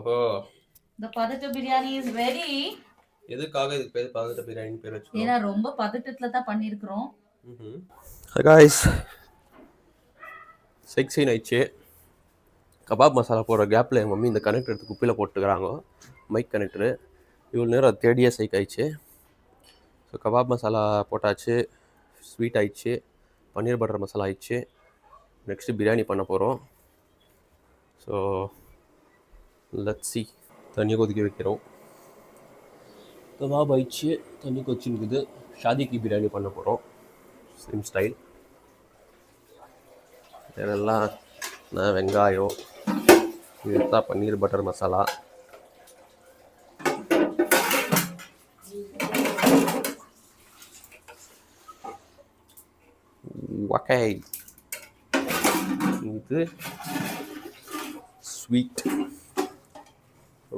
ஓஹோ! The பதட்ட biryani is very எதுக்காக இதுக்கு பேர் பதட்ட பிரியாணின்னு பேர் வச்சுக்கணும்? ஏன்னா ரொம்ப பதட்டத்துல தான் பண்ணியிருக்கிறோம். guys, செக்ஸின் ஆயிடுச்சு. கபாப் மசாலா போடுற கேப்பில் என் மம்மி இந்த கனெக்டர் எடுத்து குப்பையில் போட்டுக்கிறாங்க. மைக் கனெக்டரு இவ்வளோ நேரம் அது தேடியே சைக் ஆயிடுச்சு. ஸோ கபாப் மசாலா போட்டாச்சு, ஸ்வீட் ஆயிடுச்சு, பன்னீர் பட்டர் மசாலா ஆயிடுச்சு. நெக்ஸ்ட்டு பிரியாணி பண்ண போகிறோம். So let's see. தண்ணி கொதிக்க வைக்கிறோம். கபாப் ஆயிடுச்சு, தண்ணி கொதிச்சுருக்குது. ஷாதிக்கு பிரியாணி பண்ண போகிறோம், சேம் ஸ்டைல். இதெல்லாம் நான் வெங்காயம், இதுதான் பன்னீர் பட்டர் மசாலா. ஓகே, இது ஸ்வீட்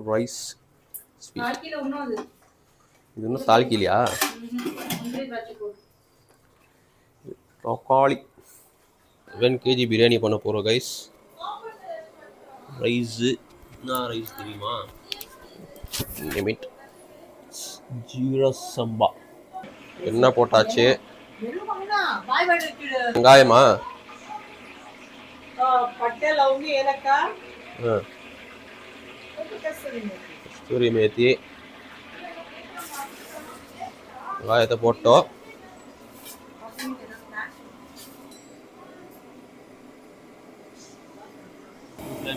ரைஸ். ஸ்வீட் இது இன்னும் தாளிக்கலையா? தக்காளி 7 kg பிரியாணி பண்ண போகிறோம் கைஸ். ரைஸு என்ன ரைஸ் தெரியுமா? லிமிட் ஜீரா சம்பா. என்ன போட்டாச்சு? வெங்காயமா? பட்டை, லவங்க, ஏலக்காய், கஸ்தூரி மேத்தி, வெங்காயத்தை போட்டோம்.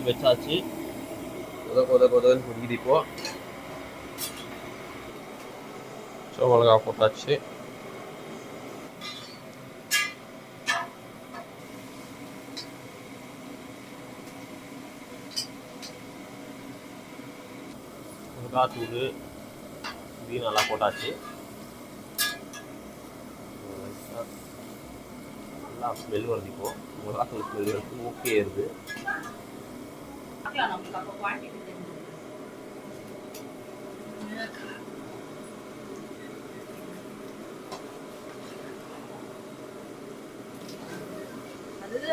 வச்சாச்சு. கொதன்னு குடிக்குது இப்போ. மிளகா போட்டாச்சு. மிளகாத்தூள் இது நல்லா போட்டாச்சு. நல்லா ஸ்மெல் வருது. இப்போ மிளகாத்தூள் ஸ்மெல் வருது. ஓகே இருக்குது.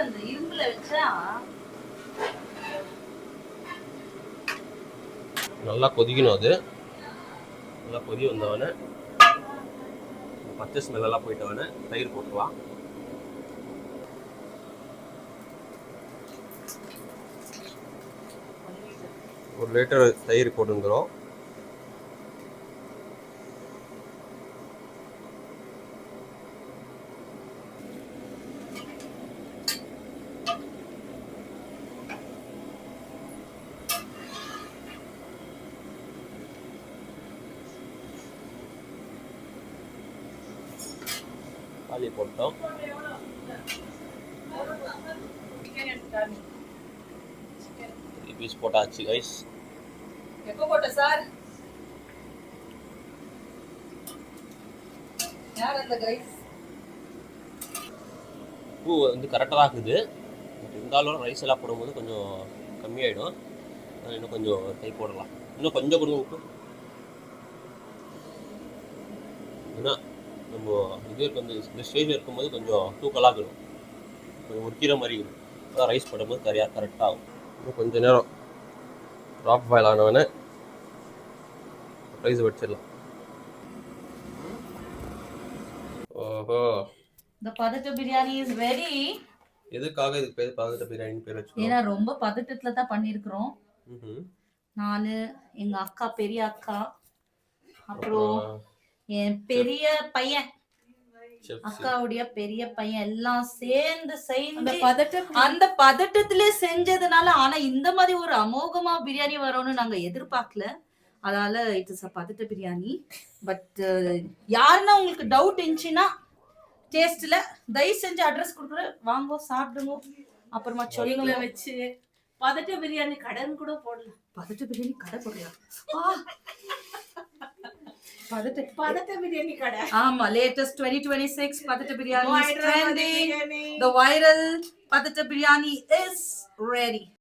அந்த இரும்புல வச்சா நல்லா கொதிக்கணும். அது நல்லா கொதி வந்தவொடனே பச்சை ஸ்மெல்லாம் போயிட்டவொடனே தயிர் போட்டுக்கலாம். ஒரு லிட்டர் தயிர் போட்டுங்கிறோம். பாலி போட்டோம். பீஸ் போட்டாச்சு கைஸ். எப்போ போட்ட சார்? யார் அந்த கைஸ்? பூ வந்து கரெக்டாக தான் இருக்குது. பட் இருந்தாலும் ரைஸ் எல்லாம் போடும்போது கொஞ்சம் கம்மியாயிடும். இன்னும் கொஞ்சம் கை போடலாம். இன்னும் கொஞ்சம் கொடுங்க உப்பு. ஏன்னா நம்ம இது வந்து இந்த ஸ்டேஜில் இருக்கும்போது கொஞ்சம் தூக்கலாக இருக்கணும், கொஞ்சம் உரிக்கிற மாதிரி இருக்கும். அதான் ரைஸ் போடும்போது கரெக்டாக ஆகும். இன்னும் கொஞ்சம் நேரம் ட்ராப் பாயில் ஆனவொடனே ரைஸ் வச்சிடலாம். ஓஹோ, the பதட்ட பிரியாணி is very எதுக்காக இதுக்கு பேர் பதட்ட பிரியாணின்னு பேர் வச்சுக்கணும்? ஏன்னா ரொம்ப பதட்டத்துல தான் பண்ணியிருக்கிறோம். நானு, எங்க அக்கா, பெரிய அக்கா, அப்புறம் என் பெரிய பையன், அக்காவுடைய பெரிய பையன் எல்லாம் சேர்ந்து அந்த பதட்டத்திலே செஞ்சதுனால. ஆனா இந்த மாதிரி ஒரு அமோகமா பிரியாணி வரும்னு நாங்க எதிர்பார்க்கல. அதனால இட் இஸ் அ பதட்ட பிரியாணி. பட் யாருன்னா உங்களுக்கு டவுட் இருந்துச்சுன்னா டேஸ்ட்ல தயவு செஞ்சு அட்ரஸ் கொடுக்குறேன், வாங்க சாப்பிடுங்க. அப்புறமா சொல்லுங்க வச்சு பதட்ட பிரியாணி கடன் கூட போடலாம். பதட்ட பிரியாணி கடை போடலாம். பதட்ட பிரியாணி கடை. ஆமா, latest 2026 பதட்ட biryani is trending. The viral பதட்ட biryani is ready.